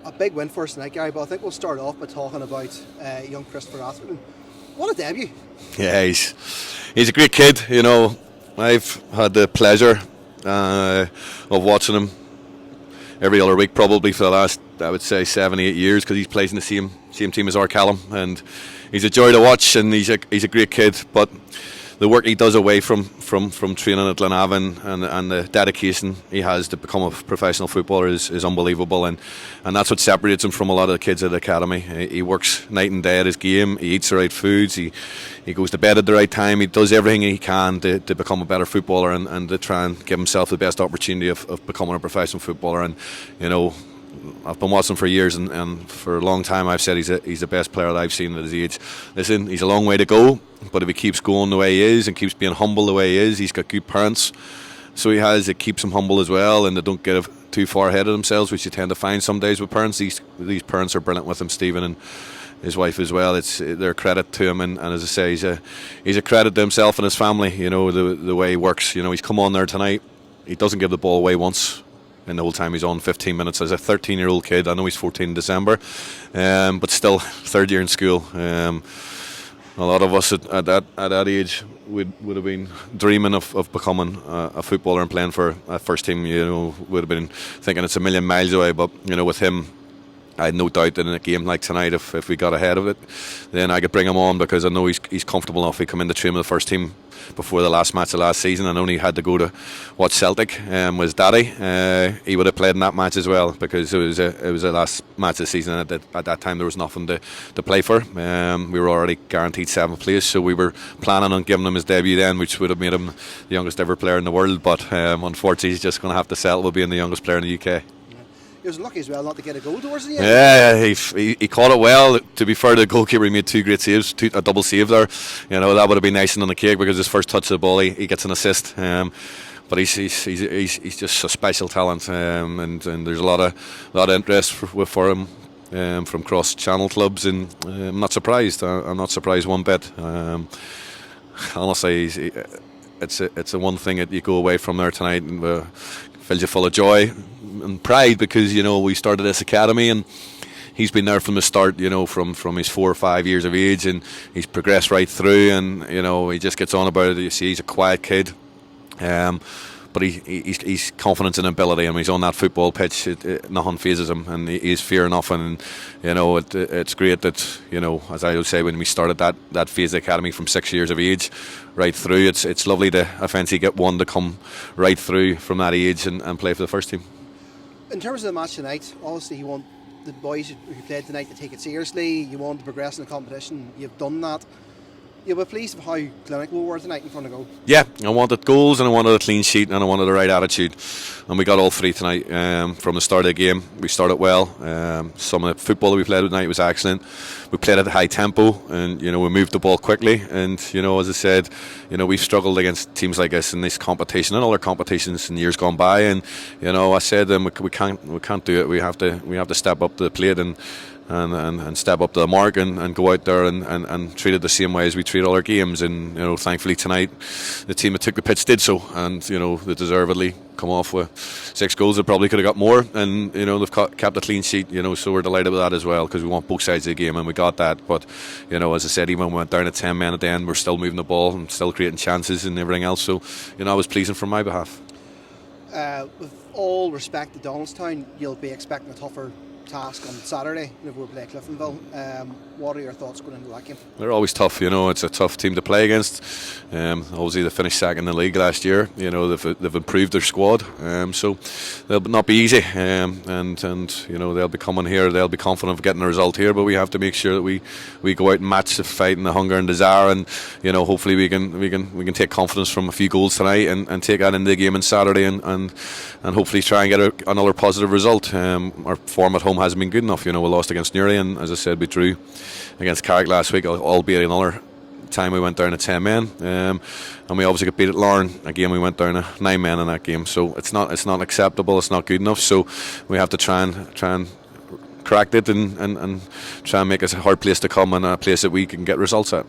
a big win for us tonight, Gary, but I think we'll start off by talking about young Christopher Atherton. What a debut. Yeah, he's a great kid. I've had the pleasure of watching him every other week probably for the last, I would say, 7-8 years, because he plays in the same team as our Callum, and he's a joy to watch, and he's a great kid. But the work he does away from training at Glenavon and the dedication he has to become a professional footballer is unbelievable, and that's what separates him from a lot of the kids at the academy. He works night and day at his game. He eats the right foods. He goes to bed at the right time. He does everything he can to become a better footballer and to try and give himself the best opportunity of becoming a professional footballer. And I've been watching him for years, and for a long time I've said he's the best player that I've seen at his age. Listen, he's a long way to go, but if he keeps going the way he is and keeps being humble the way he is, he's got good parents, so it keeps him humble as well, and they don't get too far ahead of themselves, which you tend to find some days with parents. These parents are brilliant with him, Stephen and his wife as well. They're a credit to him, and as I say, he's a credit to himself and his family. The way he works. He's come on there tonight. He doesn't give the ball away once in the whole time he's on. 15 minutes as a 13-year-old kid. I know he's 14 in December, but still third year in school. A lot of us at that age would have been dreaming of becoming a footballer and playing for a first team. Would have been thinking it's a million miles away. But with him, I had no doubt that in a game like tonight, if we got ahead of it, then I could bring him on, because I know he's comfortable enough. He come in to train with the first team before the last match of last season, and only had to go to watch Celtic with his daddy. He would have played in that match as well, because it was the last match of the season. At that time there was nothing to play for. We were already guaranteed 7th place, so we were planning on giving him his debut then, which would have made him the youngest ever player in the world. But unfortunately he's just going to have to settle with being the youngest player in the UK. He was lucky as well not to get a goal towards the end. Yeah, he caught it well. To be fair to the goalkeeper, he made 2 great saves, a double save there. That would have been icing on the cake, because his first touch of the ball, he gets an assist. But he's just a special talent, and there's a lot of interest for him from cross channel clubs, and I'm not surprised. I'm not surprised one bit. Honestly, it's a one thing that you go away from there tonight and fills you full of joy and pride, because we started this academy and he's been there from the start, from his 4 or 5 years of age, and he's progressed right through, and he just gets on about it. You see, he's a quiet kid, but he's confident in ability, and when he's on that football pitch, nothing phases him, and he's fear nothing. And it's great that as I would say, when we started that phase of the academy from 6 years of age right through, it's lovely to eventually get one to come right through from that age and play for the first team. In terms of the match tonight, obviously you want the boys who played tonight to take it seriously. You want to progress in the competition. You've done that. You'll be pleased with how clinical we were tonight in front of goal. Yeah, I wanted goals, and I wanted a clean sheet, and I wanted the right attitude, and we got all 3 tonight. From the start of the game, we started well. Some of the football that we played tonight was excellent. We played at a high tempo, and we moved the ball quickly. And as I said, we've struggled against teams like this in this competition and other competitions in years gone by. And I said to them, we can't do it. We have to step up to the plate and step up to the mark and go out there and treat it the same way as we treat all our games. And thankfully tonight the team that took the pitch did so, and they deservedly come off with 6 goals. They probably could have got more, and they've kept a clean sheet, so we're delighted with that as well, because we want both sides of the game, and we got that. But as I said, even when we went down to 10 men at the end, we're still moving the ball and still creating chances and everything else. So it was pleasing from my behalf. With all respect to Dollingstown, you'll be expecting a tougher task on Saturday if we play Cliftonville. What are your thoughts going into that game? They're always tough, it's a tough team to play against. Obviously they finished second in the league last year. They've improved their squad, so they'll not be easy. And they'll be coming here. They'll be confident of getting a result here, but we have to make sure that we go out and match the fight and the hunger and desire, and hopefully we can take confidence from a few goals tonight and take that into the game on Saturday and hopefully try and get another positive result. Our form at home hasn't been good enough. We lost against Newry, and as I said, we drew against Carrick last week, albeit another time we went down to 10 men, and we obviously got beat at Larne. Again, we went down to 9 men in that game, so it's not acceptable. It's not good enough. So we have to try and correct it and try and make it a hard place to come and a place that we can get results at.